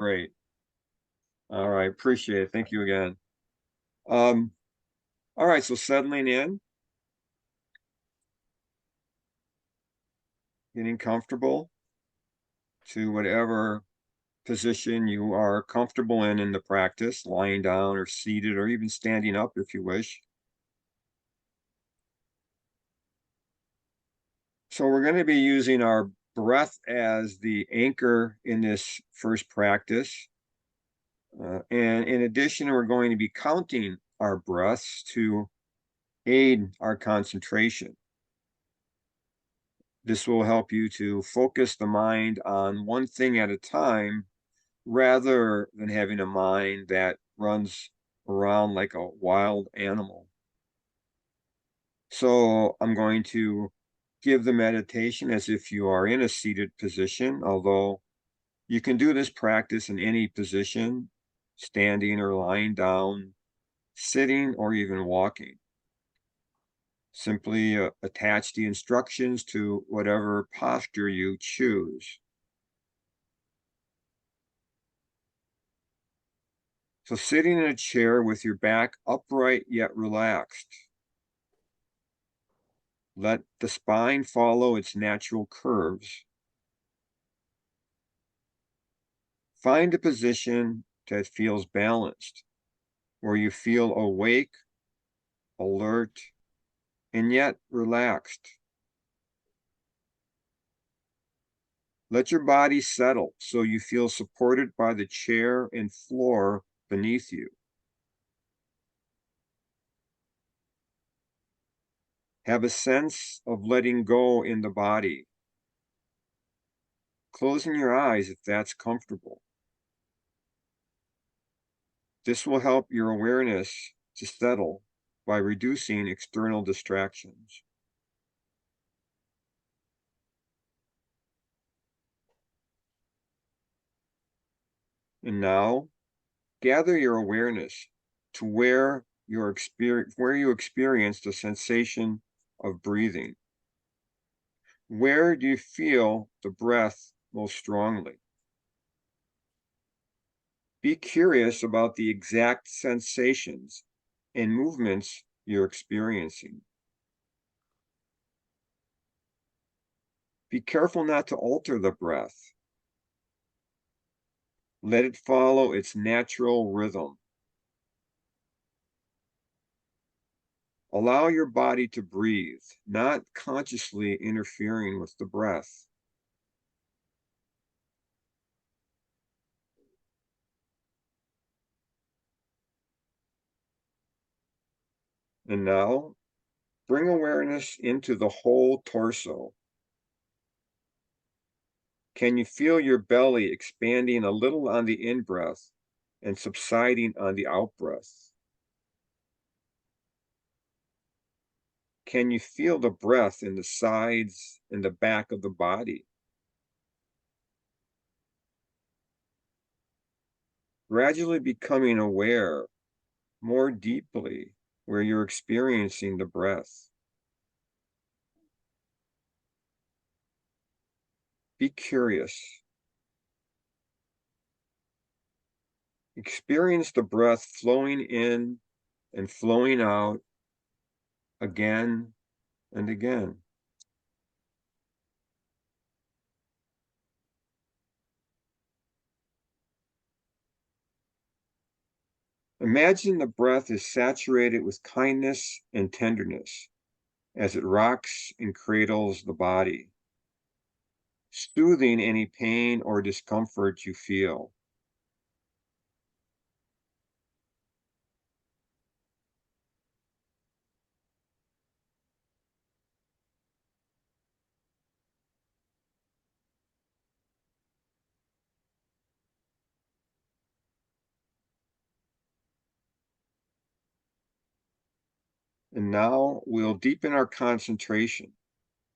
Great. All right. Appreciate it. Thank you again. Um, all right. So settling in, getting comfortable to whatever position you are comfortable in the practice, lying down or seated or even standing up if you wish. So we're going to be using our breath as the anchor in this first practice. And in addition, we're going to be counting our breaths to aid our concentration. This will help you to focus the mind on one thing at a time rather than having a mind that runs around like a wild animal. So I'm going to give the meditation as if you are in a seated position, although you can do this practice in any position, standing or lying down, sitting, or even walking. Simply attach the instructions to whatever posture you choose. So sitting in a chair with your back upright yet relaxed. Let the spine follow its natural curves. Find a position that feels balanced, where you feel awake, alert, and yet relaxed. Let your body settle so you feel supported by the chair and floor beneath you. Have a sense of letting go in the body, closing your eyes if that's comfortable. This will help your awareness to settle by reducing external distractions. And now, gather your awareness to where you experience the sensation of breathing. Where do you feel the breath most strongly? Be curious about the exact sensations and movements you're experiencing. Be careful not to alter the breath. Let it follow its natural rhythm. Allow your body to breathe, not consciously interfering with the breath. And now, bring awareness into the whole torso. Can you feel your belly expanding a little on the in-breath and subsiding on the out-breath? Can you feel the breath in the sides and the back of the body? Gradually becoming aware more deeply where you're experiencing the breath. Be curious. Experience the breath flowing in and flowing out again and again. Imagine the breath is saturated with kindness and tenderness as it rocks and cradles the body, soothing any pain or discomfort you feel. And now we'll deepen our concentration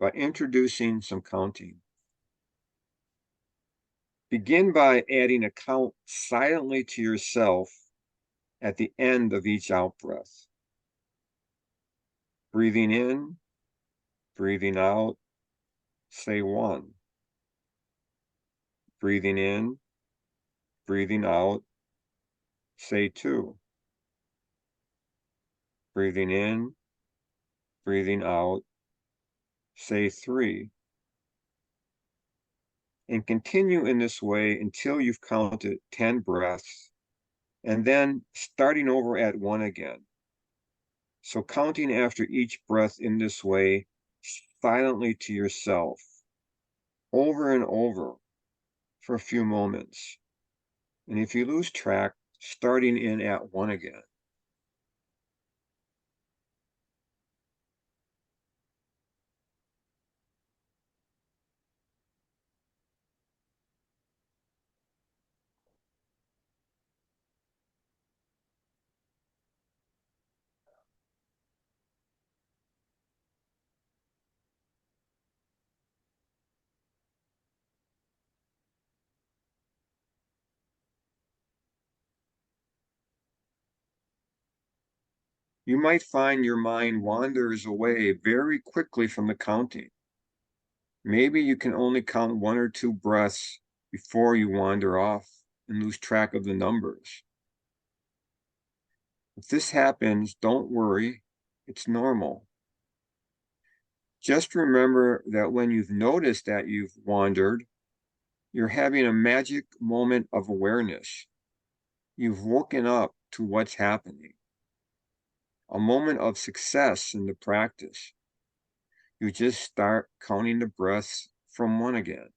by introducing some counting. Begin by adding a count silently to yourself at the end of each out-breath. Breathing in, breathing out, say 1. Breathing in, Breathing out, say 2. Breathing in, breathing out, say 3. And continue in this way until you've counted 10 breaths, and then starting over at 1 again. So counting after each breath in this way, silently to yourself, over and over for a few moments. And if you lose track, starting in at 1 again. You might find your mind wanders away very quickly from the counting. Maybe you can only count 1 or 2 breaths before you wander off and lose track of the numbers. If this happens, don't worry, it's normal. Just remember that when you've noticed that you've wandered, you're having a magic moment of awareness. You've woken up to what's happening, a moment of success in the practice. You just start counting the breaths from 1 again.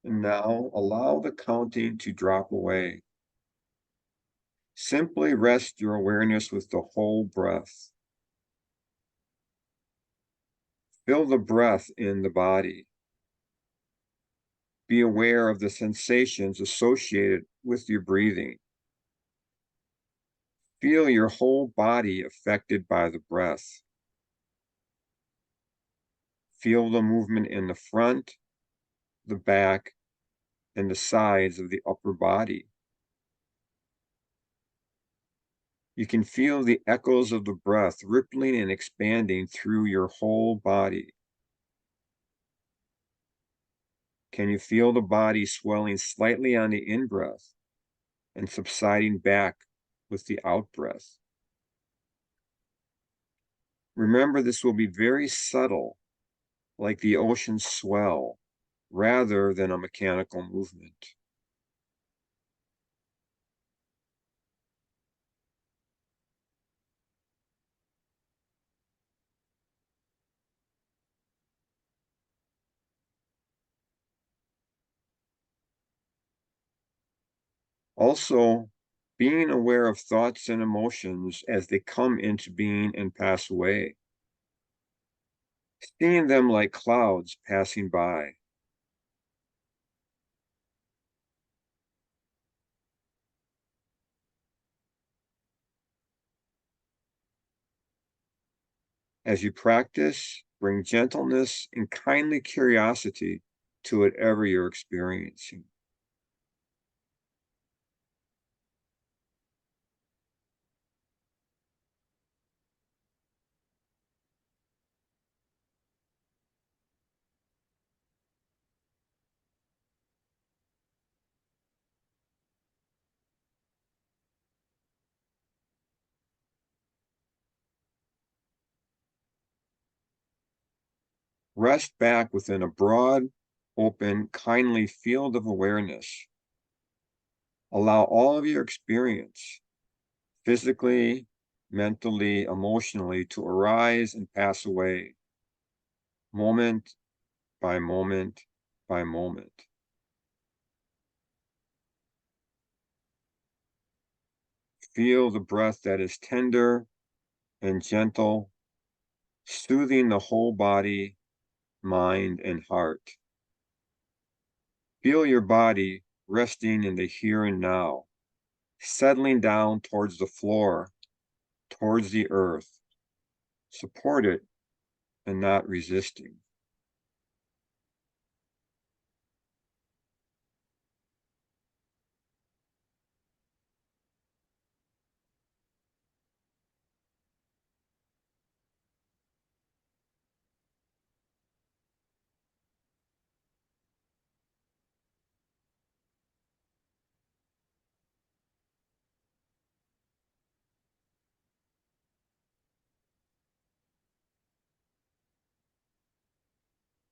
And now allow the counting to drop away. Simply rest your awareness with the whole breath. Feel the breath in the body. Be aware of the sensations associated with your breathing. Feel your whole body affected by the breath. Feel the movement in the front, the back, and the sides of the upper body. You can feel the echoes of the breath rippling and expanding through your whole body. Can you feel the body swelling slightly on the in-breath and subsiding back with the out-breath? Remember, this will be very subtle, like the ocean's swell, rather than a mechanical movement. Also, being aware of thoughts and emotions as they come into being and pass away, seeing them like clouds passing by. As you practice, bring gentleness and kindly curiosity to whatever you're experiencing. Rest back within a broad, open, kindly field of awareness. Allow all of your experience, physically, mentally, emotionally, to arise and pass away, moment by moment by moment. Feel the breath that is tender and gentle, soothing the whole body, mind, and heart. Feel your body resting in the here and now, settling down towards the floor, towards the earth. Support it and not resisting.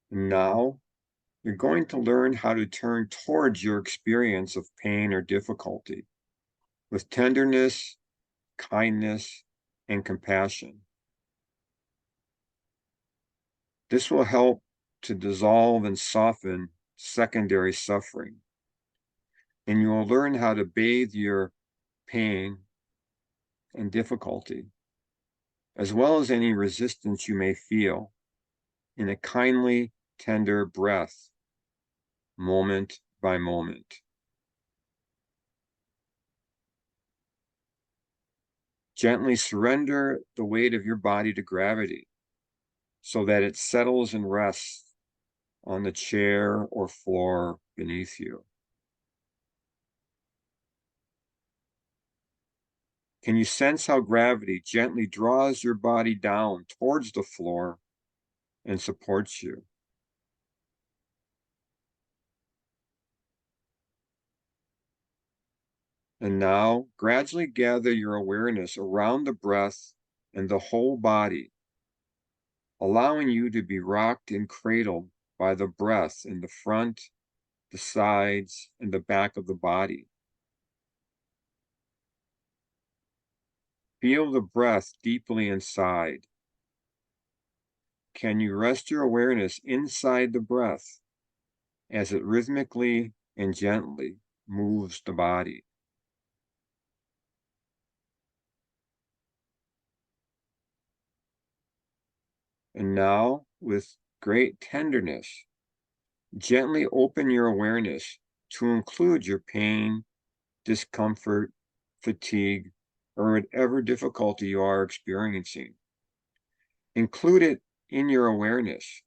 Now, you're going to learn how to turn towards your experience of pain or difficulty with tenderness, kindness, and compassion. This will help to dissolve and soften secondary suffering, and you will learn how to bathe your pain and difficulty, as well as any resistance you may feel, in a kindly, tender breath, moment by moment. Gently surrender the weight of your body to gravity so that it settles and rests on the chair or floor beneath you. Can you sense how gravity gently draws your body down towards the floor and supports you? And now, gradually gather your awareness around the breath and the whole body, allowing you to be rocked and cradled by the breath in the front, the sides, and the back of the body. Feel the breath deeply inside. Can you rest your awareness inside the breath as it rhythmically and gently moves the body? And now, with great tenderness, gently open your awareness to include your pain, discomfort, fatigue, or whatever difficulty you are experiencing. Include it in your awareness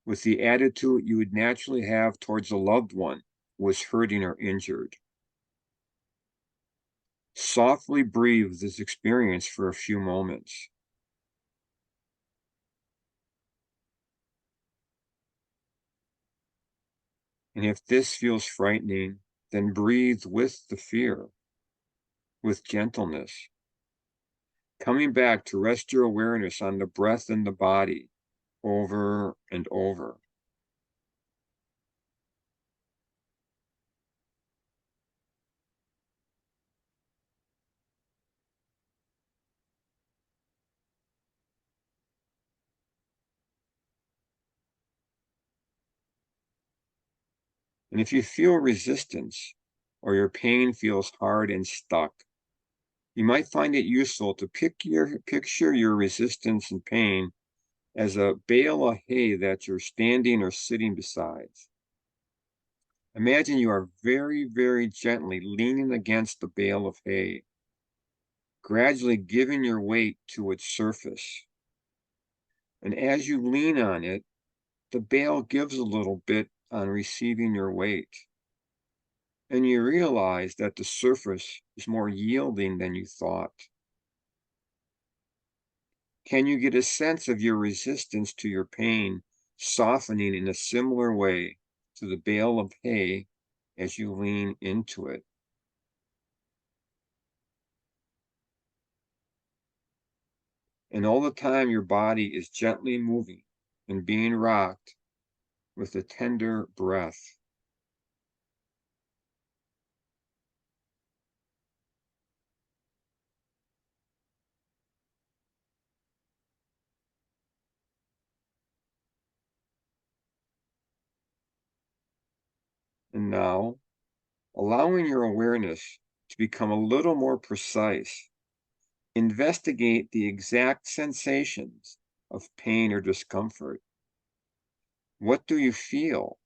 with the attitude you would naturally have towards a loved one who was hurting or injured. Softly breathe this experience for a few moments. And if this feels frightening, then breathe with the fear, with gentleness, coming back to rest your awareness on the breath and the body over and over. And if you feel resistance or your pain feels hard and stuck, you might find it useful to picture your resistance and pain as a bale of hay that you're standing or sitting beside. Imagine you are very, very gently leaning against the bale of hay, gradually giving your weight to its surface. And as you lean on it, the bale gives a little bit on receiving your weight. And you realize that the surface is more yielding than you thought. Can you get a sense of your resistance to your pain softening in a similar way to the bale of hay as you lean into it? And all the time, your body is gently moving, and being rocked with a tender breath. And now, allowing your awareness to become a little more precise, investigate the exact sensations of pain or discomfort. What do you feel?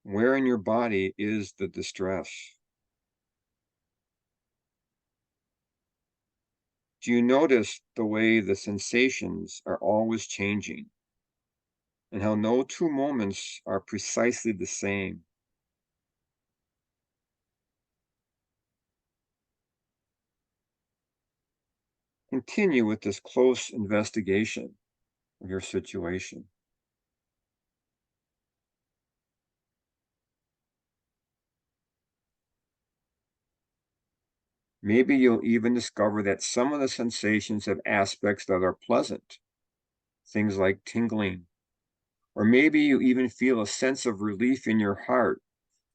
Where in your body is the distress? Do you notice the way the sensations are always changing and how no two moments are precisely the same? Continue with this close investigation of your situation. Maybe you'll even discover that some of the sensations have aspects that are pleasant, things like tingling, or maybe you even feel a sense of relief in your heart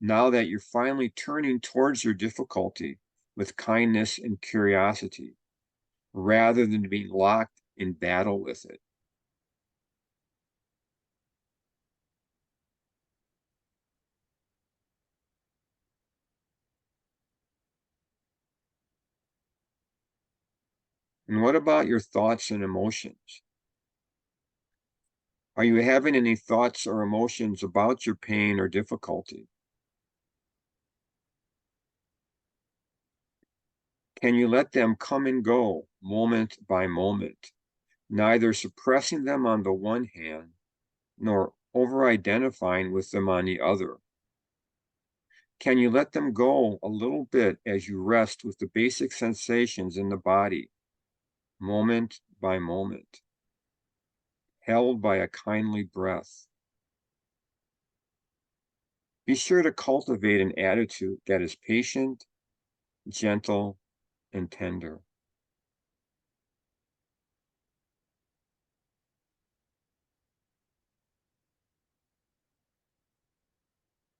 now that you're finally turning towards your difficulty with kindness and curiosity, rather than being locked in battle with it. And what about your thoughts and emotions? Are you having any thoughts or emotions about your pain or difficulty? Can you let them come and go moment by moment, neither suppressing them on the one hand nor over identifying with them on the other? Can you let them go a little bit as you rest with the basic sensations in the body, moment by moment, held by a kindly breath? Be sure to cultivate an attitude that is patient, gentle, and tender.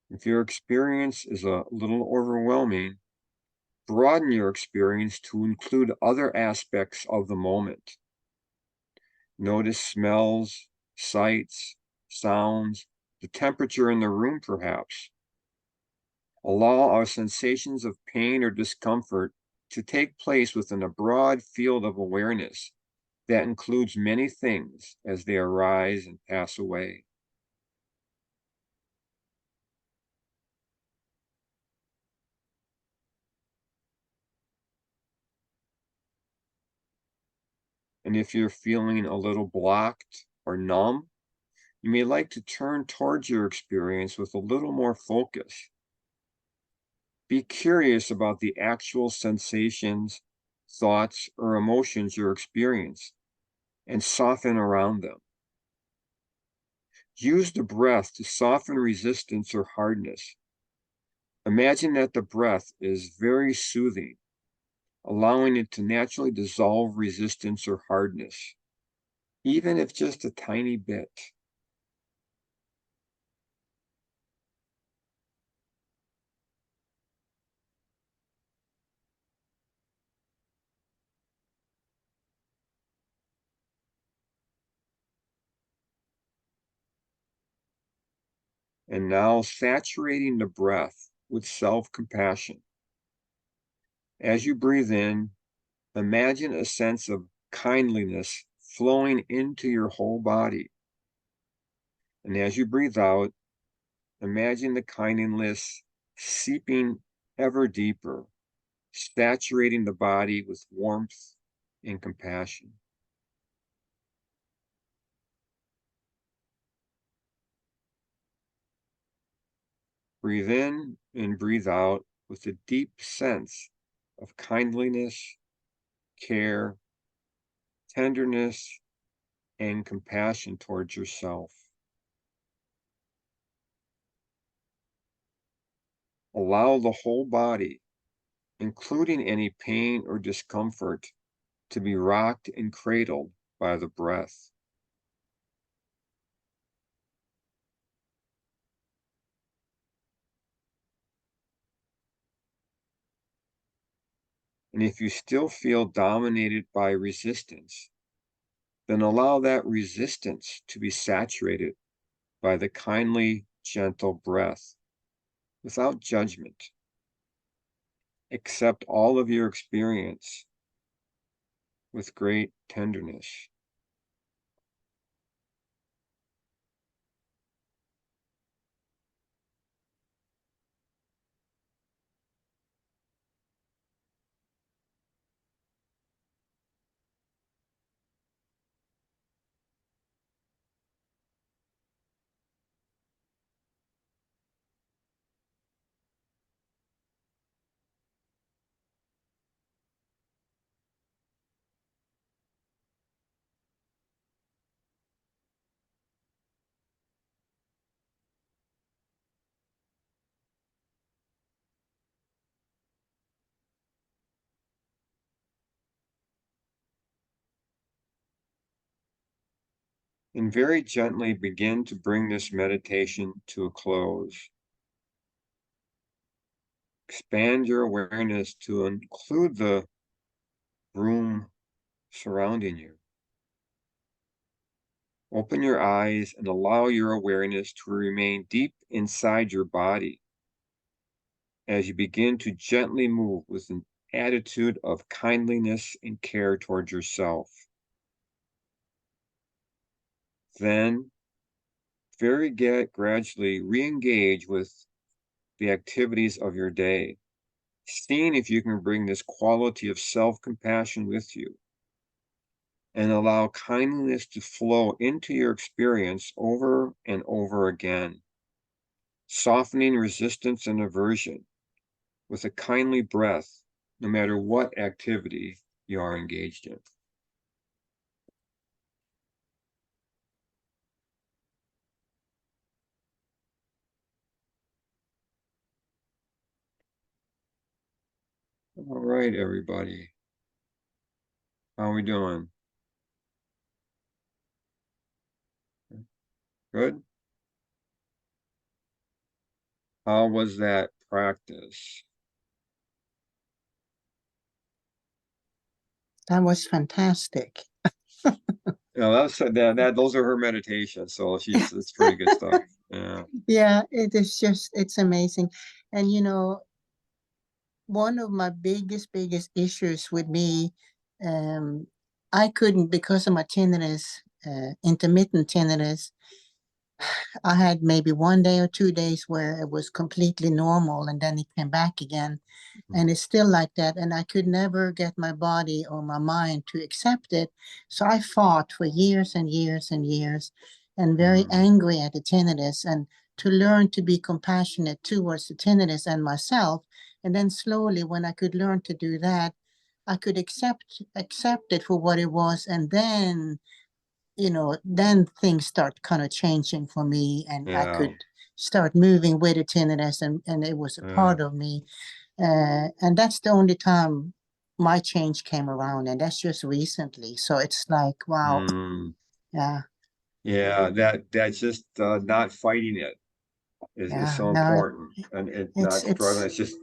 If your experience is a little overwhelming, broaden your experience to include other aspects of the moment. Notice smells, sights, sounds, the temperature in the room, perhaps. Allow our sensations of pain or discomfort to take place within a broad field of awareness that includes many things as they arise and pass away. And if you're feeling a little blocked or numb, you may like to turn towards your experience with a little more focus. Be curious about the actual sensations, thoughts, or emotions you're experiencing and soften around them. Use the breath to soften resistance or hardness. Imagine that the breath is very soothing, allowing it to naturally dissolve resistance or hardness, even if just a tiny bit. And now saturating the breath with self compassion. As you breathe in, imagine a sense of kindliness flowing into your whole body. And as you breathe out, imagine the kindliness seeping ever deeper, saturating the body with warmth and compassion. Breathe in and breathe out with a deep sense of kindliness, care, tenderness, and compassion towards yourself. Allow the whole body, including any pain or discomfort, to be rocked and cradled by the breath. And if you still feel dominated by resistance, then allow that resistance to be saturated by the kindly, gentle breath without judgment. Accept all of your experience with great tenderness. And very gently begin to bring this meditation to a close. Expand your awareness to include the room surrounding you. Open your eyes and allow your awareness to remain deep inside your body as you begin to gently move with an attitude of kindliness and care towards yourself. Then, gradually re-engage with the activities of your day, seeing if you can bring this quality of self-compassion with you, and allow kindness to flow into your experience over and over again, softening resistance and aversion with a kindly breath, no matter what activity you are engaged in. All right, everybody. How are we doing? Good? How was that practice? That was fantastic. Those are her meditations, so it's pretty good stuff. Yeah. Yeah, it's amazing. And one of my biggest issues with me, um, I couldn't, because of my tinnitus, intermittent tinnitus, I had maybe 1 day or 2 days where it was completely normal and then it came back again. And it's still like that. And I could never get my body or my mind to accept it. So I fought for years and years and years and very Mm. angry at the tinnitus and to learn to be compassionate towards the tinnitus and myself. And then slowly, when I could learn to do that, I could accept it for what it was. And then then things start kind of changing for me and I Yeah. could start moving with the tinnitus and it was a Yeah. part of me. And that's the only time my change came around, and that's just recently. So it's like, wow, Mm. yeah, Yeah, that's just not fighting it is yeah, so no, important, and it it's not struggling. it's It's just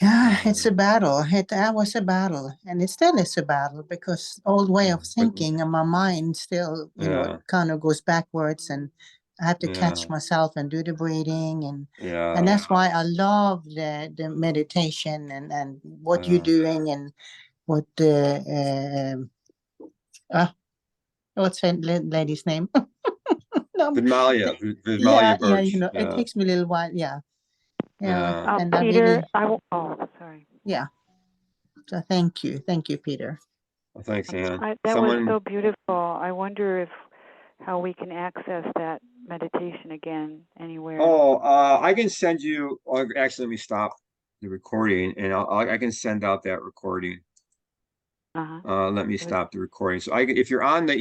yeah, it's a um, battle. That was a battle, and it still is a battle because old way of but thinking and my mind still, yeah, kind of goes backwards, and I have to catch yeah, myself and do the breathing, and yeah, that's why I love the meditation and what you're uh, doing and what the uh, what's that lady's name? No, Vidmalia, yeah, Vidmalia yeah, Birch. it Yeah, takes me a little while. Yeah, yeah, yeah. and I Peter, really, sorry. yeah. So thank you, Peter. Well, thanks, Ann. That was Someone. so beautiful. I wonder if how we can access that meditation again anywhere. Oh, I can send you. Actually, let me stop the recording, and I can send out that recording. Uh huh. Let me It was stop the recording. So if you're on the